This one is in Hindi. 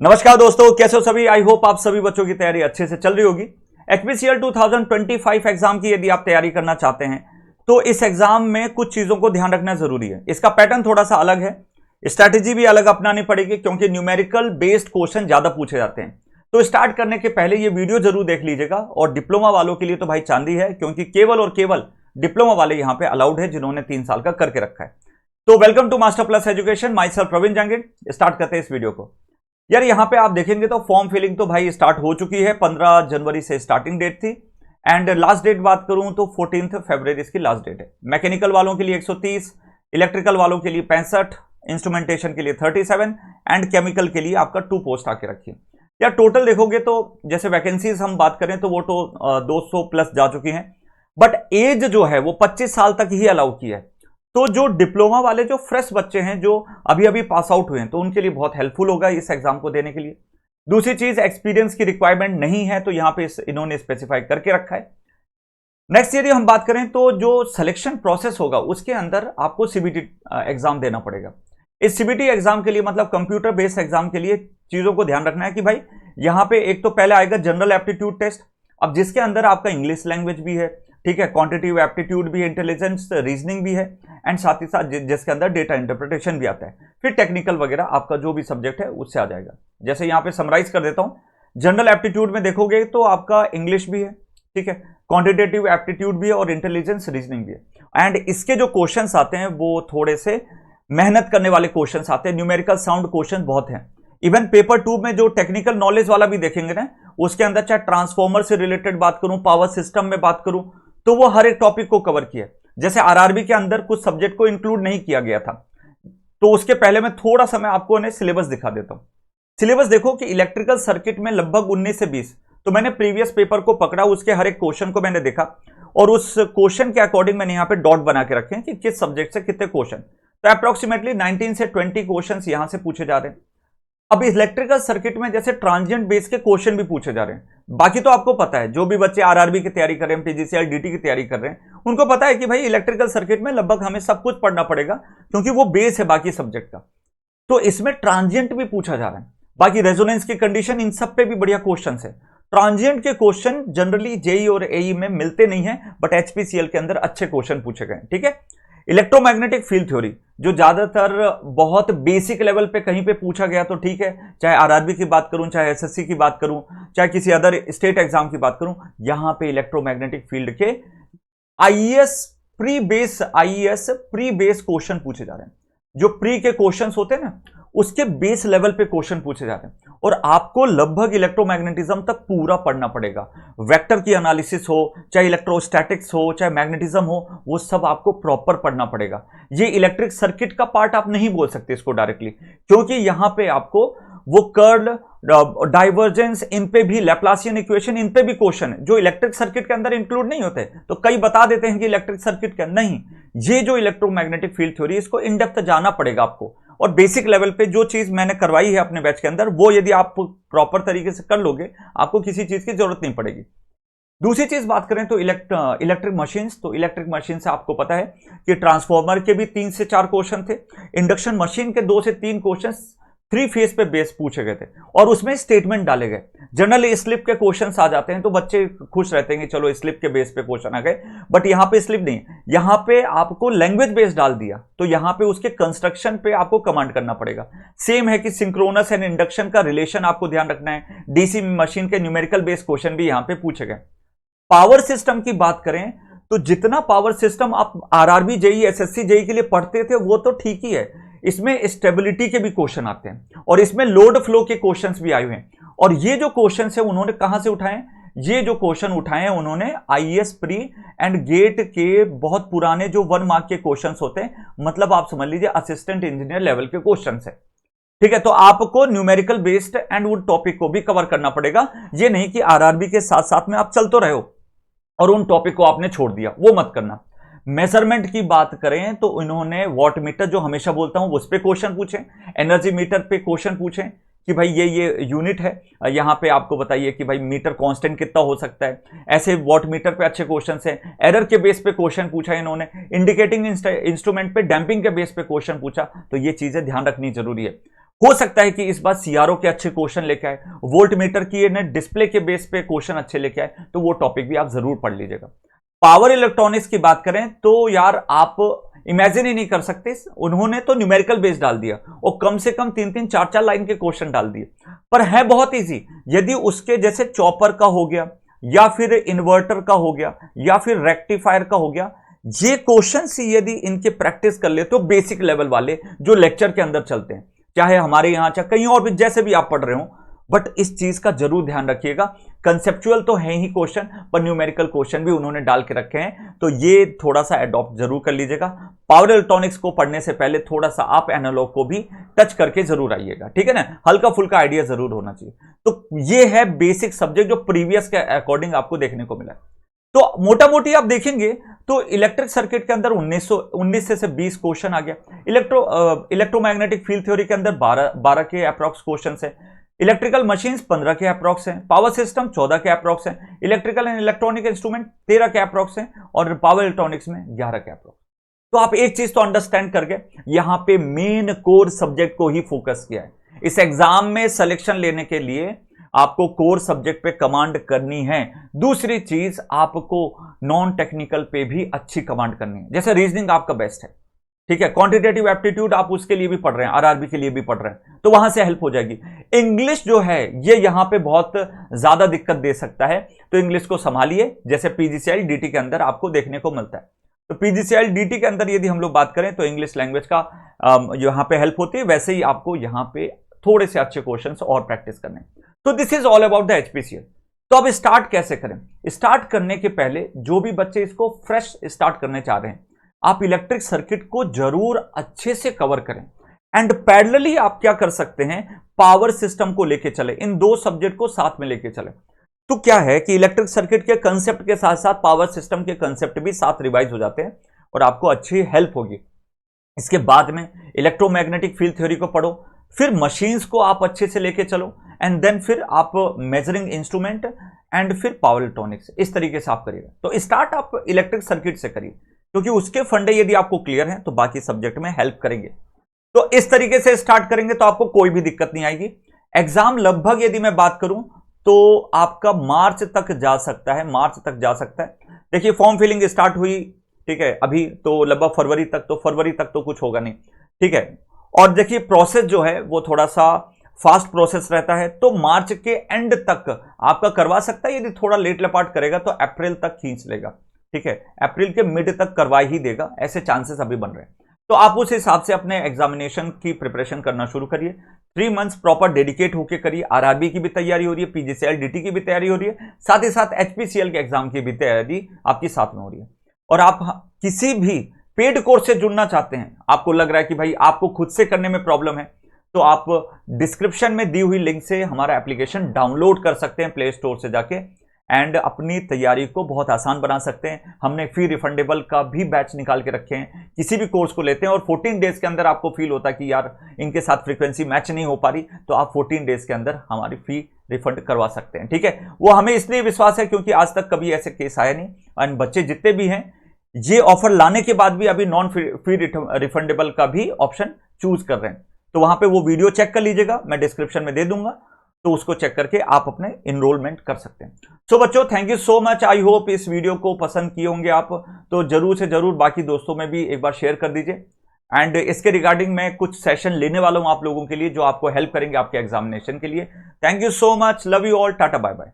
नमस्कार दोस्तों, कैसे हो सभी। आई होप आप सभी बच्चों की तैयारी अच्छे से चल रही होगी। HPCL 2025 एग्जाम की यदि आप तैयारी करना चाहते हैं तो इस एग्जाम में कुछ चीजों को ध्यान रखना जरूरी है। इसका पैटर्न थोड़ा सा अलग है, स्ट्रैटेजी भी अलग अपनानी पड़ेगी क्योंकि न्यूमेरिकल बेस्ड क्वेश्चन ज्यादा पूछे जाते हैं। तो स्टार्ट करने के पहले ये वीडियो जरूर देख लीजिएगा। और डिप्लोमा वालों के लिए तो भाई चांदी है, क्योंकि केवल और केवल डिप्लोमा वाले यहां पे अलाउड है जिन्होंने 3 साल का करके रखा है। तो welcome to master plus education, my self Praveen Jangid. Start करते हैं इस वीडियो को। यार यहां पे आप देखेंगे तो फॉर्म फिलिंग तो भाई स्टार्ट हो चुकी है। 15 जनवरी से स्टार्टिंग डेट थी एंड लास्ट डेट बात करूं तो 14 फरवरी इसकी लास्ट डेट है। मैकेनिकल वालों के लिए 130, इलेक्ट्रिकल वालों के लिए 65, इंस्ट्रूमेंटेशन के लिए 37 एंड केमिकल के लिए आपका 2 पोस्ट आके रखी है। यार टोटल देखोगे तो जैसे वैकेंसीज हम बात करें तो वो तो 200 प्लस जा चुकी हैं, बट एज जो है वो 25 साल तक ही अलाउ की है। तो जो डिप्लोमा वाले जो फ्रेश बच्चे हैं जो अभी अभी पास आउट हुए हैं तो उनके लिए बहुत हेल्पफुल होगा इस एग्जाम को देने के लिए। दूसरी चीज, एक्सपीरियंस की रिक्वायरमेंट नहीं है तो यहां पे इन्होंने स्पेसिफाई करके रखा है। नेक्स्ट यदि हम बात करें तो जो सिलेक्शन प्रोसेस होगा उसके अंदर आपको सीबीटी एग्जाम देना पड़ेगा। इस सीबीटी एग्जाम के लिए मतलब कंप्यूटर बेस्ड एग्जाम के लिए चीजों को ध्यान रखना है कि भाई यहां पे एक तो पहले आएगा जनरल एप्टीट्यूड टेस्ट, अब जिसके अंदर आपका इंग्लिश लैंग्वेज भी है, ठीक है, क्वांटिटेटिव एप्टीट्यूड भी है, इंटेलिजेंस रीजनिंग भी है एंड साथ ही साथ जिसके अंदर डेटा इंटरप्रिटेशन भी आता है। फिर टेक्निकल वगैरह आपका जो भी सब्जेक्ट है उससे आ जाएगा। जैसे यहां पे समराइज कर देता हूं। जनरल एप्टीट्यूड में देखोगे तो आपका इंग्लिश भी है, ठीक है, क्वांटिटेटिव एप्टीट्यूड भी है और इंटेलिजेंस रीजनिंग भी है। एंड इसके जो क्वेश्चंस आते हैं वो थोड़े से मेहनत करने वाले क्वेश्चंस आते हैं, न्यूमेरिकल साउंड क्वेश्चन बहुत हैं। इवन पेपर 2 में जो टेक्निकल नॉलेज वाला भी देखेंगे ना, उसके अंदर चाहे ट्रांसफॉर्मर से रिलेटेड बात करूं, पावर सिस्टम में बात करूं, तो वो हर एक टॉपिक को कवर किया। जैसे आरआरबी के अंदर कुछ सब्जेक्ट को इंक्लूड नहीं किया गया था, तो उसके पहले मैं थोड़ा सा मैं आपको सिलेबस दिखा देता हूं। सिलेबस देखो कि इलेक्ट्रिकल सर्किट में लगभग 19 से 20, तो मैंने प्रीवियस पेपर को पकड़ा, उसके हर एक क्वेश्चन को मैंने देखा और उस क्वेश्चन के अकॉर्डिंग मैंने यहां पे डॉट बना के रखे हैं कि किस सब्जेक्ट से कितने क्वेश्चन। तो अप्रोक्सीमेटली 19 से 20 क्वेश्चन यहां से पूछे जा रहे हैं। अब इलेक्ट्रिकल सर्किट में जैसे ट्रांजिएंट बेस के क्वेश्चन भी पूछे जा रहे हैं। बाकी तो आपको पता है, जो भी बच्चे आरआरबी की तैयारी कर रहे हैं, पीजीसीएल डीटी की तैयारी कर रहे हैं, उनको पता है कि भाई इलेक्ट्रिकल सर्किट में लगभग हमें सब कुछ पढ़ना पड़ेगा क्योंकि वो बेस है बाकी सब्जेक्ट का। तो इसमें ट्रांजिएंट भी पूछा जा रहा है। बाकी रेजोनेंस की कंडीशन, इन सब पे भी बढ़िया क्वेश्चन है। ट्रांजिएंट के क्वेश्चन जनरली जेई और एई में मिलते नहीं है, बट एचपीसीएल के अंदर अच्छे क्वेश्चन पूछे गए, ठीक है। इलेक्ट्रोमैग्नेटिक फील्ड थ्योरी जो ज्यादातर बहुत बेसिक लेवल पे कहीं पे पूछा गया तो ठीक है, चाहे आरआरबी की बात करूं, चाहे एसएससी की बात करूं, चाहे किसी अदर स्टेट एग्जाम की बात करूं, यहां पे इलेक्ट्रोमैग्नेटिक फील्ड के आईएएस प्री बेस क्वेश्चन पूछे जा रहे हैं। जो प्री के क्वेश्चंस होते हैं ना, उसके बेस लेवल पे क्वेश्चन पूछे जाते हैं और आपको लगभग इलेक्ट्रोमैग्नेटिज्म तक पूरा पढ़ना पड़ेगा। वेक्टर की एनालिसिस हो, चाहे इलेक्ट्रोस्टैटिक्स हो, चाहे मैग्नेटिज्म हो, वो सब आपको प्रॉपर पढ़ना पड़ेगा। ये इलेक्ट्रिक सर्किट का पार्ट आप नहीं बोल सकते इसको डायरेक्टली, क्योंकि यहां पे आपको वो कर्ल, डाइवर्जेंस, इन पे भी लैप्लासियन इक्वेशन, इन पे भी क्वेश्चन है जो इलेक्ट्रिक सर्किट के अंदर इंक्लूड नहीं होते। तो कई बता देते हैं कि इलेक्ट्रिक सर्किट के नहीं, ये जो इलेक्ट्रोमैग्नेटिक फील्ड थ्योरी, इसको इन डेप्थ जाना पड़ेगा आपको। और बेसिक लेवल पे जो चीज मैंने करवाई है अपने बैच के अंदर, वो यदि आप प्रॉपर तरीके से कर लोगे, आपको किसी चीज की जरूरत नहीं पड़ेगी। दूसरी चीज बात करें तो इलेक्ट्रिक मशीन्स, तो इलेक्ट्रिक मशीन से आपको पता है कि ट्रांसफॉर्मर के भी 3 से 4 क्वेश्चन थे, इंडक्शन मशीन के 2 से 3 क्वेश्चन 3 फेज पे बेस पूछे गए थे और उसमें स्टेटमेंट डाले गए। जनरली स्लिप के क्वेश्चंस आ जाते हैं तो बच्चे खुश रहते हैं कि चलो स्लिप के बेस पे क्वेश्चन आ गए, बट यहां पे स्लिप नहीं, यहां पे आपको लैंग्वेज बेस डाल दिया, तो यहां पे उसके कंस्ट्रक्शन पे आपको कमांड करना पड़ेगा। सेम है कि सिंक्रोनस एंड इंडक्शन का रिलेशन आपको ध्यान रखना है। डीसी मशीन के न्यूमेरिकल बेस क्वेश्चन भी यहां पे पूछे गए। पावर सिस्टम की बात करें तो जितना पावर सिस्टम आप आरआरबी जेई, एसएससी जेई के लिए पढ़ते थे वो तो ठीक ही है, इसमें स्टेबिलिटी के भी क्वेश्चन आते हैं और इसमें लोड फ्लो के क्वेश्चंस भी आए हुए हैं। और ये जो क्वेश्चन है उन्होंने कहां से उठाए? ये जो क्वेश्चन उठाए हैं उन्होंने आईएएस प्री एंड गेट के बहुत पुराने जो 1 मार्क के क्वेश्चंस होते हैं, मतलब आप समझ लीजिए असिस्टेंट इंजीनियर लेवल के क्वेश्चंस है, ठीक है। तो आपको न्यूमेरिकल बेस्ड एंड उन टॉपिक को भी कवर करना पड़ेगा। ये नहीं कि आरआरबी के साथ साथ में आप चल तो रहे हो और उन टॉपिक को आपने छोड़ दिया, वो मत करना। मेजरमेंट की बात करें तो इन्होंने वॉट मीटर, जो हमेशा बोलता हूं, उस पे क्वेश्चन पूछे, एनर्जी मीटर पे क्वेश्चन पूछे कि भाई ये यूनिट है, यहां पे आपको बताइए कि भाई मीटर कांस्टेंट कितना हो सकता है। ऐसे वॉट मीटर पे अच्छे क्वेश्चन है। एरर के बेस पे क्वेश्चन पूछा इन्होंने, इंडिकेटिंग इंस्ट्रूमेंट पे डैंपिंग के बेस पे क्वेश्चन पूछा। तो ये चीजें ध्यान रखनी जरूरी है। हो सकता है कि इस बार सीआरओ के अच्छे क्वेश्चन लेके आए, वोल्ट मीटर की डिस्प्ले के बेस पे क्वेश्चन अच्छे लेके आए, तो वो टॉपिक भी आप जरूर पढ़ लीजिएगा। पावर इलेक्ट्रॉनिक्स की बात करें तो यार आप इमेजिन ही नहीं कर सकते, उन्होंने तो न्यूमेरिकल बेस डाल दिया और कम से कम 3-3 4-4 लाइन के क्वेश्चन डाल दिए, पर है बहुत इजी। यदि उसके जैसे चॉपर का हो गया या फिर इन्वर्टर का हो गया या फिर रेक्टिफायर का हो गया, ये क्वेश्चन यदि इनके प्रैक्टिस कर ले तो बेसिक लेवल वाले जो लेक्चर के अंदर चलते हैं, चाहे हमारे यहां चाहे कहीं और भी जैसे भी आप पढ़ रहे हो, बट इस चीज का जरूर ध्यान रखिएगा, कंसेप्चुअल तो है ही क्वेश्चन पर न्यूमेरिकल क्वेश्चन भी उन्होंने डाल के रखे हैं, तो ये थोड़ा सा एडॉप्ट जरूर कर लीजिएगा। पावर इलेक्ट्रॉनिक्स को पढ़ने से पहले थोड़ा सा आप एनालॉग को भी टच करके जरूर आइएगा, ठीक है ना, हल्का फुल्का आइडिया जरूर होना चाहिए। तो ये है बेसिक सब्जेक्ट जो प्रीवियस के अकॉर्डिंग आपको देखने को मिला। तो मोटा मोटी आप देखेंगे तो इलेक्ट्रिक सर्किट के अंदर 19 से 20 क्वेश्चन आ गया, इलेक्ट्रोमैग्नेटिक फील्ड थ्योरी के अंदर 12 के अप्रॉक्स क्वेश्चन है, इलेक्ट्रिकल मशीन्स 15 के अप्रॉक्स हैं, पावर सिस्टम 14 के अप्रॉक्स हैं, इलेक्ट्रिकल एंड इलेक्ट्रॉनिक इंस्ट्रूमेंट 13 के अप्रॉक्स हैं और पावर इलेक्ट्रॉनिक्स में 11 के अप्रॉक्स। तो आप एक चीज तो अंडरस्टैंड करके यहां पे मेन कोर सब्जेक्ट को ही फोकस किया है। इस एग्जाम में सिलेक्शन लेने के लिए आपको कोर सब्जेक्ट पे कमांड करनी है। दूसरी चीज आपको नॉन टेक्निकल पे भी अच्छी कमांड करनी है, जैसे रीजनिंग आपका बेस्ट है, ठीक है, क्वांटिटेटिव एप्टीट्यूड आप उसके लिए भी पढ़ रहे हैं, आरआरबी के लिए भी पढ़ रहे हैं, तो वहां से हेल्प हो जाएगी। इंग्लिश जो है ये यहां पे बहुत ज्यादा दिक्कत दे सकता है, तो इंग्लिश को संभालिए, जैसे पीजीसीएल डीटी के अंदर आपको देखने को मिलता है। तो पीजीसीएल डीटी के अंदर यदि हम लोग बात करें तो इंग्लिश लैंग्वेज का यहां पे हेल्प होती है, वैसे ही आपको यहां पे थोड़े से अच्छे क्वेश्चंस और प्रैक्टिस करने। तो this is all about the HPCL. तो अब स्टार्ट कैसे करें? स्टार्ट करने के पहले जो भी बच्चे इसको फ्रेश स्टार्ट करने चाह रहे हैं, आप इलेक्ट्रिक सर्किट को जरूर अच्छे से कवर करें एंड पैरेलली आप क्या कर सकते हैं, पावर सिस्टम को लेके चले, इन दो सब्जेक्ट को साथ में लेके चले। तो क्या है कि इलेक्ट्रिक सर्किट के कंसेप्ट के साथ साथ पावर सिस्टम के कंसेप्ट भी साथ रिवाइज हो जाते हैं और आपको अच्छी हेल्प होगी। इसके बाद में इलेक्ट्रोमैग्नेटिक फील्ड थ्योरी को पढ़ो, फिर मशीन्स को आप अच्छे से लेके चलो एंड देन फिर आप मेजरिंग इंस्ट्रूमेंट एंड फिर पावर इलेक्ट्रॉनिक्स, इस तरीके से आप करिएगा। तो स्टार्ट आप इलेक्ट्रिक सर्किट से करिए, क्योंकि उसके फंडे यदि आपको क्लियर हैं तो बाकी सब्जेक्ट में हेल्प करेंगे। तो इस तरीके से स्टार्ट करेंगे तो आपको कोई भी दिक्कत नहीं आएगी। एग्जाम लगभग यदि मैं बात करूं तो आपका मार्च तक जा सकता है, मार्च तक जा सकता है। देखिए फॉर्म फिलिंग स्टार्ट हुई, ठीक है, अभी तो लगभग फरवरी तक तो कुछ होगा नहीं, ठीक है। और देखिए प्रोसेस जो है वो थोड़ा सा फास्ट प्रोसेस रहता है, तो मार्च के एंड तक आपका करवा सकता है। यदि थोड़ा लेट लपाट करेगा तो अप्रैल तक खींच लेगा, ठीक है, अप्रैल के मिड तक करवा ही देगा, ऐसे चांसेस अभी बन रहे हैं। तो आप उस हिसाब से अपने एग्जामिनेशन की प्रिपरेशन करना शुरू करिए। 3 मंथ्स प्रॉपर डेडिकेट होकर करिए। आरआरबी की भी तैयारी हो रही है, पीजीसीएल डीटी की भी तैयारी हो रही है, साथ ही साथ एचपीसीएल के एग्जाम की भी तैयारी आपकी साथ में हो रही है। और आप किसी भी पेड कोर्स से जुड़ना चाहते हैं, आपको लग रहा है कि भाई आपको खुद से करने में प्रॉब्लम है, तो आप डिस्क्रिप्शन में दी हुई लिंक से हमारा एप्लीकेशन डाउनलोड कर सकते हैं प्ले स्टोर से जाके एंड अपनी तैयारी को बहुत आसान बना सकते हैं। हमने फी रिफंडेबल का भी बैच निकाल के रखे हैं, किसी भी कोर्स को लेते हैं और 14 डेज के अंदर आपको फील होता है कि यार इनके साथ फ्रीक्वेंसी मैच नहीं हो पा रही, तो आप 14 डेज के अंदर हमारी फी रिफंड करवा सकते हैं, ठीक है। वो हमें इसलिए विश्वास है क्योंकि आज तक कभी ऐसे केस आया नहीं, एंड बच्चे जितने भी हैं ये ऑफर लाने के बाद भी अभी नॉन फी रिफंडेबल का भी ऑप्शन चूज कर रहे हैं। तो वहां पे वो वीडियो चेक कर लीजिएगा, मैं डिस्क्रिप्शन में दे दूंगा, तो उसको चेक करके आप अपने इनरोलमेंट कर सकते हैं। सो बच्चों thank you so much, I hope इस वीडियो को पसंद किए होंगे आप, तो जरूर से जरूर बाकी दोस्तों में भी एक बार शेयर कर दीजिए। एंड इसके रिगार्डिंग मैं कुछ सेशन लेने वाला हूं आप लोगों के लिए, जो आपको हेल्प करेंगे आपके एग्जामिनेशन के लिए। Thank you so much, love you all, tata bye bye.